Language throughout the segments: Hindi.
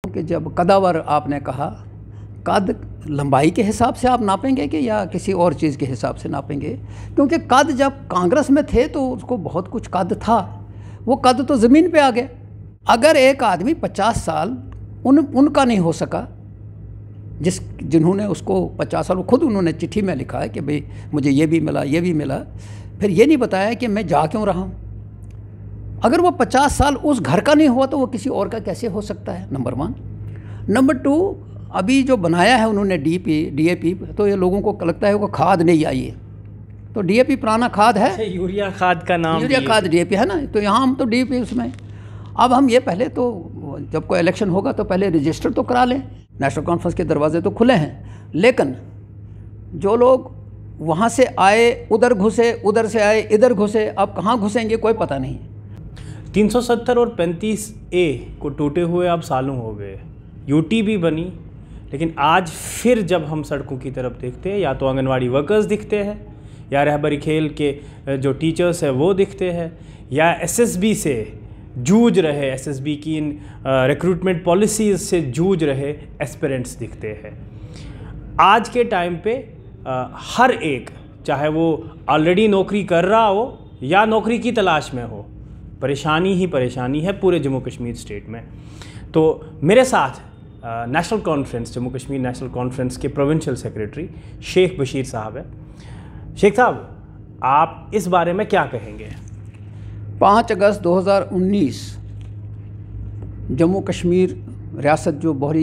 कि जब कदावर आपने कहा, कद लंबाई के हिसाब से आप नापेंगे कि या किसी और चीज़ के हिसाब से नापेंगे? क्योंकि कद जब कांग्रेस में थे तो उसको बहुत कुछ कद था, वो कद तो ज़मीन पे आ गया। अगर एक आदमी 50 साल उनका नहीं हो सका जिन्होंने उसको 50 साल, खुद उन्होंने चिट्ठी में लिखा है कि भाई मुझे ये भी मिला, ये भी मिला, फिर ये नहीं बताया कि मैं जा क्यों रहा हूँ। अगर वो 50 साल उस घर का नहीं हुआ तो वो किसी और का कैसे हो सकता है? नंबर 1। नंबर 2, अभी जो बनाया है उन्होंने DAP, तो ये लोगों को लगता है वो खाद नहीं आई है, तो DAP पुराना खाद है, यूरिया खाद का नाम, यूरिया खाद DAP है ना, तो यहाँ हम तो DAP उसमें। अब हम ये पहले तो जब कोई इलेक्शन होगा तो पहले रजिस्टर तो करा लें, नेशनल कॉन्फ्रेंस के दरवाजे तो खुले हैं, लेकिन जो लोग वहाँ से आए उधर घुसे, उधर से आए इधर घुसे, अब कहाँ घुसेंगे कोई पता नहीं। 370 और 35A को टूटे हुए अब सालों हो गए, UT भी बनी, लेकिन आज फिर जब हम सड़कों की तरफ देखते हैं, या तो आंगनवाड़ी वर्कर्स दिखते हैं, या रहबरी खेल के जो टीचर्स हैं वो दिखते हैं, या SSB से जूझ रहे, SSB की इन रिक्रूटमेंट पॉलिसीज़ से जूझ रहे एस्पिरेंट्स दिखते हैं। आज के टाइम पे हर एक, चाहे वो ऑलरेडी नौकरी कर रहा हो या नौकरी की तलाश में हो, परेशानी ही परेशानी है पूरे जम्मू कश्मीर स्टेट में। तो मेरे साथ national conference, Jammu Kashmir national conference के प्रोविंशियल सेक्रेटरी शेख बशीर साहब है। शेख साहब, आप इस बारे में क्या कहेंगे? 5 अगस्त 2019 जम्मू कश्मीर रियासत जो बहुत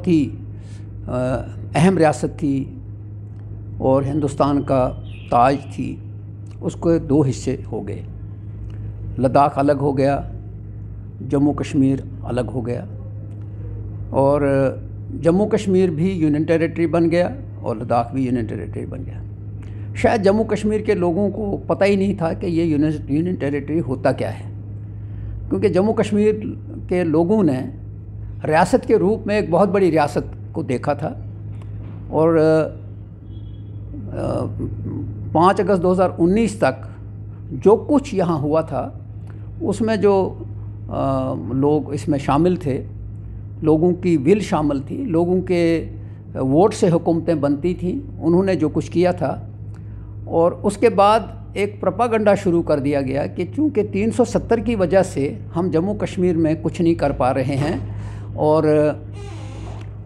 ही अहम रियासत थी और हिंदुस्तान का ताज थी, उसको 2 हिस्से हो गए। लद्दाख अलग हो गया, जम्मू कश्मीर अलग हो गया, और जम्मू कश्मीर भी यूनियन टेरिटरी बन गया और लद्दाख भी यूनियन टेरिटरी बन गया। शायद जम्मू कश्मीर के लोगों को पता ही नहीं था कि ये यूनियन टेरिटरी होता क्या है, क्योंकि जम्मू कश्मीर के लोगों ने रियासत के रूप में एक बहुत बड़ी रियासत को देखा था। और 5 अगस्त 2019 तक जो कुछ यहाँ हुआ था उसमें जो लोग इसमें शामिल थे, लोगों की विल शामिल थी, लोगों के वोट से हुकूमतें बनती थीं, उन्होंने जो कुछ किया था। और उसके बाद एक प्रोपागंडा शुरू कर दिया गया कि चूँकि 370 की वजह से हम जम्मू कश्मीर में कुछ नहीं कर पा रहे हैं, और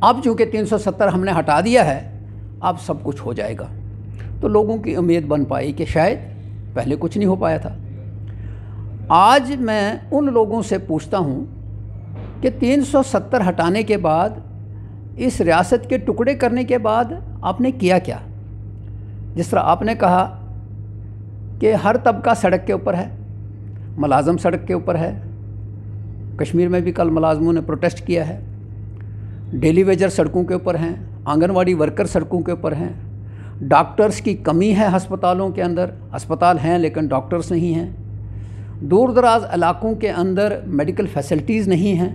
अब चूँकि 370 हमने हटा दिया है, अब सब कुछ हो जाएगा। तो लोगों की उम्मीद बन पाई कि शायद पहले कुछ नहीं हो पाया था। आज मैं उन लोगों से पूछता हूँ कि 370 हटाने के बाद, इस रियासत के टुकड़े करने के बाद आपने किया क्या? जिस तरह आपने कहा कि हर तबका सड़क के ऊपर है, मुलाजम सड़क के ऊपर है, कश्मीर में भी कल मुलाजमों ने प्रोटेस्ट किया है, डेली वेजर सड़कों के ऊपर हैं, आंगनवाड़ी वर्कर सड़कों के ऊपर हैं, डॉक्टर्स की कमी है अस्पतालों के अंदर, अस्पताल हैं लेकिन डॉक्टर्स नहीं हैं, दूर दराज इलाकों के अंदर मेडिकल फैसिलिटीज़ नहीं हैं,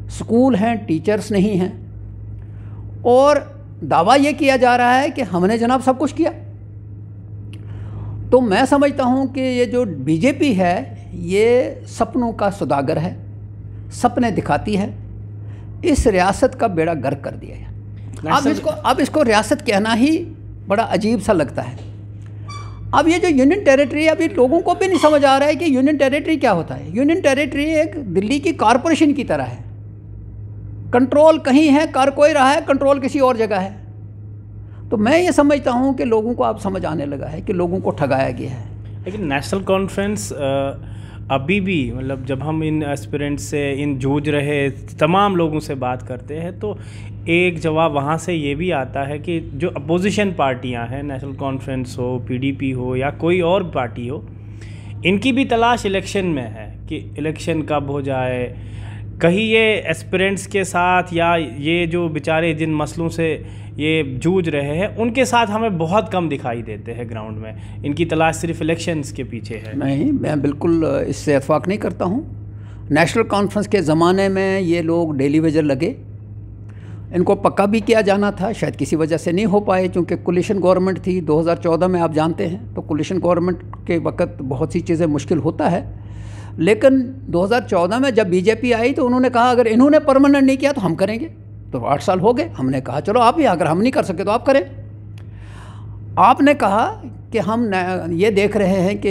स्कूल हैं, टीचर्स नहीं हैं, और दावा ये किया जा रहा है कि हमने जनाब सब कुछ किया। तो मैं समझता हूँ कि ये जो बीजेपी है ये सपनों का सौदागर है, सपने दिखाती है, इस रियासत का बेड़ा गर्क कर दिया है। अब इसको रियासत कहना ही बड़ा अजीब सा लगता है। अब ये जो यूनियन टेरिटरी है, अभी लोगों को भी नहीं समझ आ रहा है कि यूनियन टेरिटरी क्या होता है। यूनियन टेरिटरी एक दिल्ली की कॉरपोरेशन की तरह है, कंट्रोल कहीं है, कर कोई रहा है, कंट्रोल किसी और जगह है। तो मैं ये समझता हूँ कि लोगों को अब समझ आने लगा है कि लोगों को ठगाया गया है। लेकिन नेशनल कॉन्फ्रेंस अभी भी, मतलब जब हम इन एस्पिरेंट्स से, इन जूझ रहे तमाम लोगों से बात करते हैं, तो एक जवाब वहाँ से ये भी आता है कि जो अपोजिशन पार्टियाँ हैं, नेशनल कॉन्फ्रेंस हो, PDP हो या कोई और पार्टी हो, इनकी भी तलाश इलेक्शन में है कि इलेक्शन कब हो जाए। कहीं ये एस्पिरेंट्स के साथ या ये जो बेचारे जिन मसलों से ये जूझ रहे हैं उनके साथ हमें बहुत कम दिखाई देते हैं ग्राउंड में। इनकी तलाश सिर्फ इलेक्शंस के पीछे है। नहीं, मैं बिल्कुल इससे इत्फाक नहीं करता हूँ। नेशनल कॉन्फ्रेंस के ज़माने में ये लोग डेली वेजर लगे, इनको पक्का भी किया जाना था, शायद किसी वजह से नहीं हो पाए, क्योंकि कोलिशन गवर्नमेंट थी 2014 में, आप जानते हैं। तो कोलिशन गवर्नमेंट के वक्त बहुत सी चीज़ें मुश्किल होता है। लेकिन 2014 में जब बीजेपी आई तो उन्होंने कहा अगर इन्होंने परमानेंट नहीं किया तो हम करेंगे। तो 8 साल हो गए, हमने कहा चलो आप ही, अगर हम नहीं कर सके तो आप करें। आपने कहा कि हम ये देख रहे हैं कि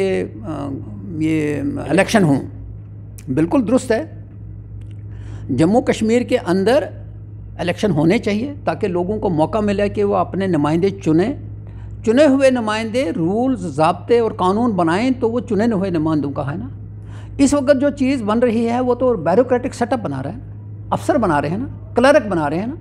ये इलेक्शन हों, बिल्कुल दुरुस्त है। जम्मू कश्मीर के अंदर इलेक्शन होने चाहिए ताकि लोगों को मौका मिले कि वो अपने नुमाइंदे चुने हुए नुमाइंदे रूल्स, ज़ाब्ते और कानून बनाएं, तो वो चुने हुए नुमाइंदों का है ना। इस वक्त जो चीज़ बन रही है वो तो ब्यूरोक्रेटिक सेटअप बना रहे हैं, अफसर बना रहे हैं ना, क्लर्क बना रहे हैं ना,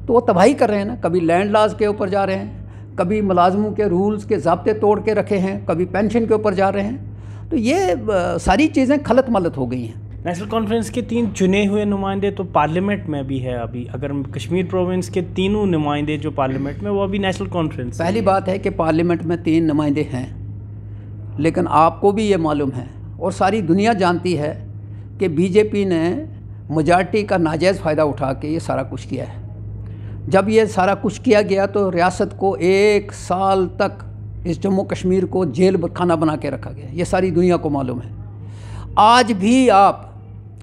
तो वो तबाही कर रहे हैं ना। कभी लैंड लॉज के ऊपर जा रहे हैं, कभी मुलाजमों के रूल्स के ज़ाब्ते तोड़ के रखे हैं, कभी पेंशन के ऊपर जा रहे हैं। तो ये सारी चीज़ें खलत मलत हो गई हैं। नेशनल कॉन्फ्रेंस के 3 चुने हुए नुमाइंदे तो पार्लियामेंट में भी है अभी। अगर कश्मीर प्रोविंस के तीनों नुमाइंदे जो पार्लियामेंट में, वो अभी नेशनल कॉन्फ्रेंस। पहली बात है कि पार्लियामेंट में 3 नुमाइंदे हैं, लेकिन आपको भी ये मालूम है और सारी दुनिया जानती है कि बीजेपी ने मेजॉरिटी का नाजायज़ फ़ायदा उठा के ये सारा कुछ किया है। जब ये सारा कुछ किया गया तो रियासत को 1 साल तक इस जम्मू कश्मीर को जेल खाना बना के रखा गया। ये सारी दुनिया को मालूम है। आज भी आप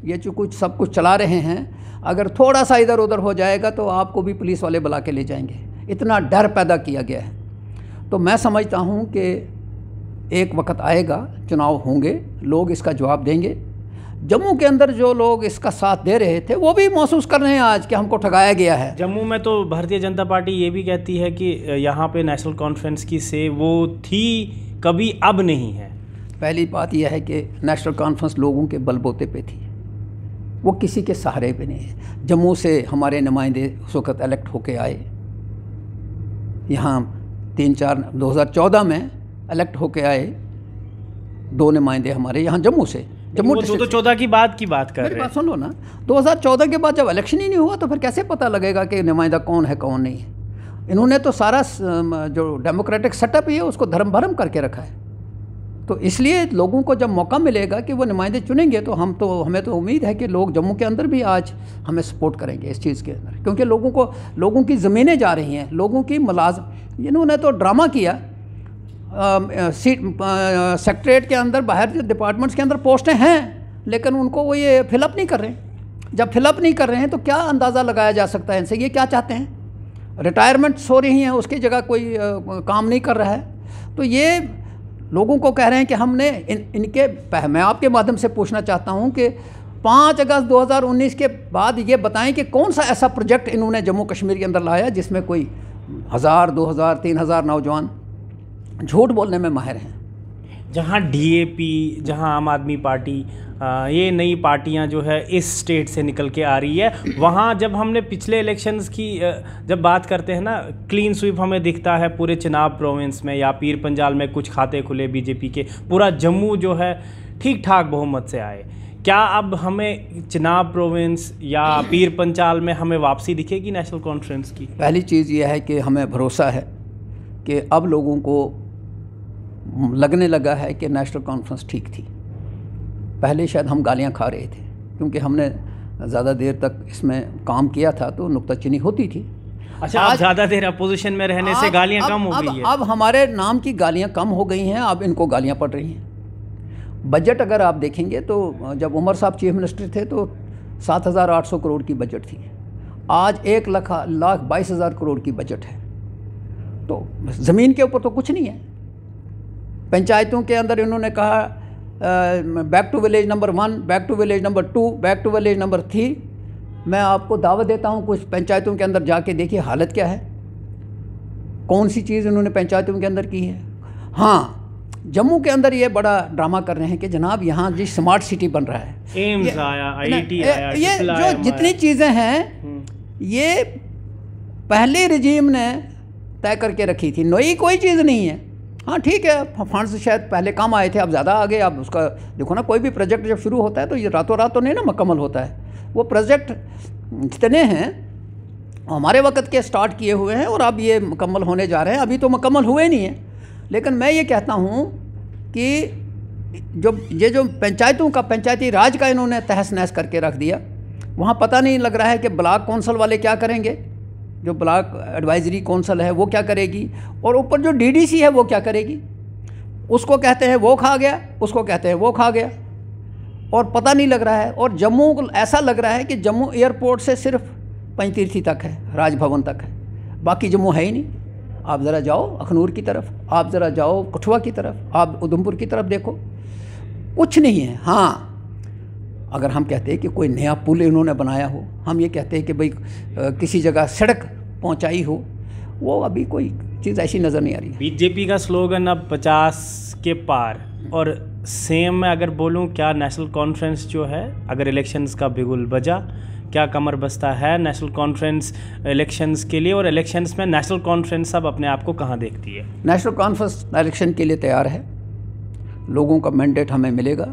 ये जो कुछ सब कुछ चला रहे हैं, अगर थोड़ा सा इधर उधर हो जाएगा तो आपको भी पुलिस वाले बुला के ले जाएंगे। इतना डर पैदा किया गया है। तो मैं समझता हूँ कि एक वक्त आएगा, चुनाव होंगे, लोग इसका जवाब देंगे। जम्मू के अंदर जो लोग इसका साथ दे रहे थे वो भी महसूस कर रहे हैं आज कि हमको ठगाया गया है। जम्मू में तो भारतीय जनता पार्टी ये भी कहती है कि यहाँ पे नेशनल कॉन्फ्रेंस की से वो थी कभी, अब नहीं है। पहली बात यह है कि नेशनल कॉन्फ्रेंस लोगों के बलबूते पे थी, वो किसी के सहारे पे नहीं है। जम्मू से हमारे नुमाइंदे उस वक्त इलेक्ट होके आए, यहाँ 3-4 2014 में इलेक्ट होके आए 2 नुमाइंदे हमारे यहाँ जम्मू से। जम्मू 2014 की बात कर रहे हैं। बात सुन लो ना, 2014 के बाद जब इलेक्शन ही नहीं हुआ तो फिर कैसे पता लगेगा कि नुमाइंदा कौन है कौन नहीं है। इन्होंने तो सारा जो डेमोक्रेटिक सेटअप है उसको धर्म भरम करके रखा है। तो इसलिए लोगों को जब मौका मिलेगा कि वो नुमाइंदे चुनेंगे तो हमें तो उम्मीद है कि लोग जम्मू के अंदर भी आज हमें सपोर्ट करेंगे इस चीज़ के अंदर, क्योंकि लोगों की ज़मीनें जा रही हैं, लोगों की इन्होंने तो ड्रामा किया। सेक्रेटरीट के अंदर, बाहर जो डिपार्टमेंट्स के अंदर पोस्टें हैं, लेकिन उनको वो ये फिलअप नहीं कर रहे हैं। जब फिलअप नहीं कर रहे हैं तो क्या अंदाज़ा लगाया जा सकता है इनसे ये क्या चाहते हैं। रिटायरमेंट्स हो रही हैं, उसकी जगह कोई काम नहीं कर रहा है। तो ये लोगों को कह रहे हैं कि हमने मैं आपके माध्यम से पूछना चाहता हूं कि 5 अगस्त 2019 के बाद ये बताएं कि कौन सा ऐसा प्रोजेक्ट इन्होंने जम्मू कश्मीर के अंदर लाया जिसमें कोई 1000, 2000, 3000 नौजवान झूठ बोलने में माहिर हैं। जहां डीएपी, जहां आम आदमी पार्टी, ये नई पार्टियां जो है इस स्टेट से निकल के आ रही है, वहाँ जब हमने पिछले इलेक्शंस की जब बात करते हैं ना, क्लीन स्वीप हमें दिखता है पूरे चिनाब प्रोविंस में या पीर पंजाल में कुछ खाते खुले बीजेपी के, पूरा जम्मू जो है ठीक ठाक बहुमत से आए। क्या अब हमें चिनाब प्रोविंस या पीर पंजाल में हमें वापसी दिखेगी नेशनल कॉन्फ्रेंस की? पहली चीज़ यह है कि हमें भरोसा है कि अब लोगों को लगने लगा है कि नेशनल कॉन्फ्रेंस ठीक थी। पहले शायद हम गालियां खा रहे थे क्योंकि हमने ज़्यादा देर तक इसमें काम किया था तो नुक्ताचीनी होती थी। अच्छा, आज ज़्यादा देर अपोजिशन में रहने से गालियां कम हो गई है। अब हमारे नाम की गालियां कम हो गई हैं, अब इनको गालियां पड़ रही हैं। बजट अगर आप देखेंगे तो जब उमर साहब चीफ मिनिस्टर थे तो 7,800 करोड़ की बजट थी, आज 1,22,000 करोड़ की बजट है। तो ज़मीन के ऊपर तो कुछ नहीं है। पंचायतों के अंदर इन्होंने कहा back to village number 1, back to village number 2, back to village number 3। मैं आपको दावत देता हूँ कुछ पंचायतों के अंदर जाके देखिए हालत क्या है, कौन सी चीज़ इन्होंने पंचायतों के अंदर की है। हाँ, जम्मू के अंदर ये बड़ा ड्रामा कर रहे हैं कि जनाब यहाँ जी स्मार्ट सिटी बन रहा है, एम्स आया, IIT आया, ये जो जितनी चीज़ें हैं ये पहले रिजीम ने तय करके रखी थी, नई कोई चीज़ नहीं है। हाँ ठीक है, फंड्स शायद पहले कम आए थे, अब ज़्यादा आ गए। अब उसका देखो ना, कोई भी प्रोजेक्ट जब शुरू होता है तो ये रातों रात तो नहीं ना मुकम्मल होता है। वो प्रोजेक्ट जितने हैं हमारे वक्त के स्टार्ट किए हुए हैं और अब ये मुकम्मल होने जा रहे हैं, अभी तो मुकम्मल हुए नहीं हैं। लेकिन मैं ये कहता हूँ कि जो पंचायतों का, पंचायती राज का इन्होंने तहस नहस करके रख दिया। वहाँ पता नहीं लग रहा है कि ब्लॉक कौंसल वाले क्या करेंगे, जो ब्लॉक एडवाइजरी कौंसल है वो क्या करेगी, और ऊपर जो डीडीसी है वो क्या करेगी। उसको कहते हैं वो खा गया, उसको कहते हैं वो खा गया। और पता नहीं लग रहा है। और जम्मू को ऐसा लग रहा है कि जम्मू एयरपोर्ट से सिर्फ पंचतीर्थी तक है, राजभवन तक है, बाकी जम्मू है ही नहीं। आप ज़रा जाओ अखनूर की तरफ, आप ज़रा जाओ कठुआ की तरफ, आप उधमपुर की तरफ देखो, कुछ नहीं है। हाँ, अगर हम कहते हैं कि कोई नया पुल इन्होंने बनाया हो, हम ये कहते हैं कि भाई किसी जगह सड़क पहुंचाई हो, वो अभी कोई चीज़ ऐसी नज़र नहीं आ रही है। बीजेपी का स्लोगन अब 50 के पार, और सेम मैं अगर बोलूं, क्या नेशनल कॉन्फ्रेंस जो है, अगर इलेक्शंस का बिगुल बजा, क्या कमर बस्ता है नेशनल कॉन्फ्रेंस इलेक्शंस के लिए? और इलेक्शंस में नेशनल कॉन्फ्रेंस अब अपने आप को कहाँ देखती है? नेशनल कॉन्फ्रेंस इलेक्शन के लिए तैयार है, लोगों का मैंडेट हमें मिलेगा।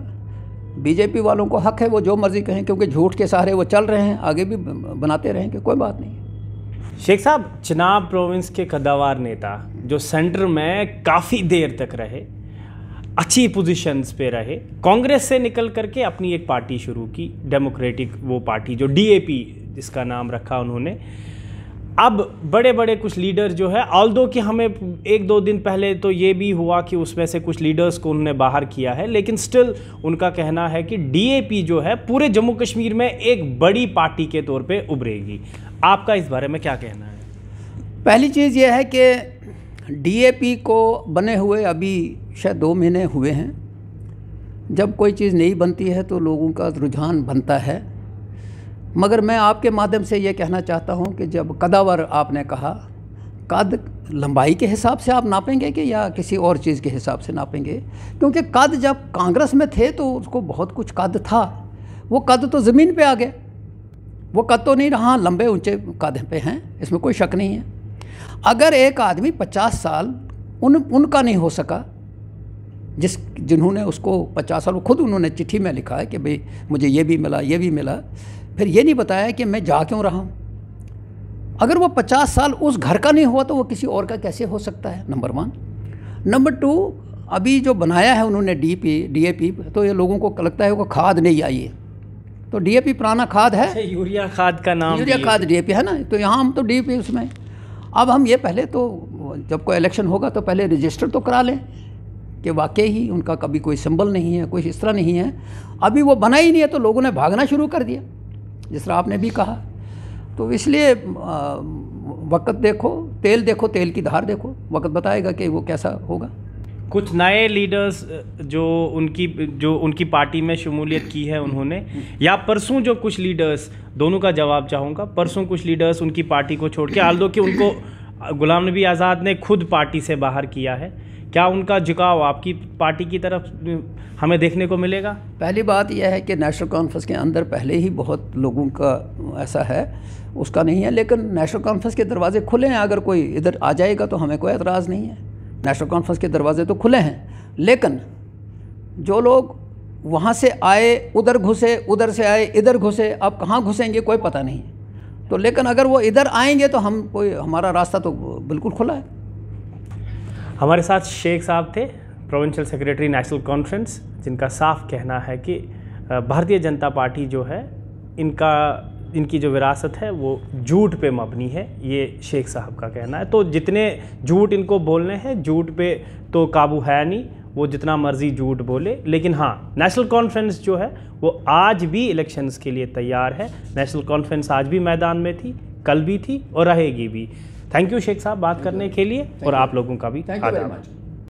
बीजेपी वालों को हक है वो जो मर्जी कहें, क्योंकि झूठ के सहारे वो चल रहे हैं, आगे भी बनाते रहेंगे, कोई बात नहीं। शेख साहब, चिनाब प्रोविंस के कद्दावर नेता जो सेंटर में काफ़ी देर तक रहे, अच्छी पोजीशंस पे रहे, कांग्रेस से निकल करके अपनी एक पार्टी शुरू की, डेमोक्रेटिक वो पार्टी जो DAP जिसका नाम रखा उन्होंने। अब बड़े बड़े कुछ लीडर जो है, ऑल्दो कि हमें 1-2 दिन पहले तो ये भी हुआ कि उसमें से कुछ लीडर्स को उन्होंने बाहर किया है, लेकिन स्टिल उनका कहना है कि DAP जो है पूरे जम्मू कश्मीर में एक बड़ी पार्टी के तौर पे उभरेगी। आपका इस बारे में क्या कहना है? पहली चीज़ ये है कि DAP को बने हुए अभी शायद 2 महीने हुए हैं। जब कोई चीज़ नहीं बनती है तो लोगों का रुझान बनता है। मगर मैं आपके माध्यम से ये कहना चाहता हूँ कि जब कद्दावर आपने कहा, कद लंबाई के हिसाब से आप नापेंगे कि या किसी और चीज़ के हिसाब से नापेंगे? क्योंकि कद जब कांग्रेस में थे तो उसको बहुत कुछ कद था, वो कद तो ज़मीन पे आ गया, वो कद तो नहीं रहा, लंबे ऊंचे कद पे हैं, इसमें कोई शक नहीं है। अगर एक आदमी 50 साल उनका नहीं हो सका, जिन्होंने उसको 50 साल, खुद उन्होंने चिट्ठी में लिखा है कि भाई मुझे ये भी मिला, ये भी मिला, फिर ये नहीं बताया कि मैं जा क्यों रहा हूँ। अगर वो 50 साल उस घर का नहीं हुआ तो वो किसी और का कैसे हो सकता है? नंबर 1। नंबर 2, अभी जो बनाया है उन्होंने DAP, तो ये लोगों को लगता है वो खाद नहीं आई है, तो DAP पुराना खाद है। यूरिया खाद का नाम, यूरिया खाद DAP है ना, तो यहाँ हम तो DAP उसमें। अब हम ये पहले तो जब कोई इलेक्शन होगा तो पहले रजिस्टर तो करा लें कि वाकई ही उनका कभी कोई सिंबल नहीं है, कोई इस तरह नहीं है। अभी वो बना ही नहीं है तो लोगों ने भागना शुरू कर दिया, जिस तरह आपने भी कहा। तो इसलिए वक्त देखो, तेल की धार देखो, वक्त बताएगा कि वो कैसा होगा। कुछ नए लीडर्स जो उनकी पार्टी में शमूलियत की है उन्होंने, या परसों जो कुछ लीडर्स, दोनों का जवाब चाहूँगा। परसों कुछ लीडर्स उनकी पार्टी को छोड़ के, आल्दो कि उनको गुलाम नबी आज़ाद ने खुद पार्टी से बाहर किया है, क्या उनका झुकाव आपकी पार्टी की तरफ हमें देखने को मिलेगा? पहली बात यह है कि नेशनल कॉन्फ्रेंस के अंदर पहले ही बहुत लोगों का ऐसा है, उसका नहीं है, लेकिन नेशनल कॉन्फ्रेंस के दरवाजे खुले हैं। अगर कोई इधर आ जाएगा तो हमें कोई एतराज़ नहीं है, नेशनल कॉन्फ्रेंस के दरवाजे तो खुले हैं। लेकिन जो लोग वहाँ से आए उधर घुसे, उधर से आए इधर घुसे, अब कहाँ घुसेंगे कोई पता नहीं। तो लेकिन अगर वो इधर आएंगे तो हमारा रास्ता तो बिल्कुल खुला है। हमारे साथ शेख साहब थे, प्रोविंशियल सेक्रेटरी नेशनल कॉन्फ्रेंस, जिनका साफ कहना है कि भारतीय जनता पार्टी जो है, इनकी जो विरासत है वो झूठ पे मबनी है, ये शेख साहब का कहना है। तो जितने झूठ इनको बोलने हैं, झूठ पे तो काबू है नहीं, वो जितना मर्जी झूठ बोले। लेकिन हाँ, नेशनल कॉन्फ्रेंस जो है वो आज भी इलेक्शंस के लिए तैयार है। नेशनल कॉन्फ्रेंस आज भी मैदान में थी, कल भी थी और रहेगी भी। थैंक यू शेख साहब बात करने के लिए, और आप लोगों का भी आभार।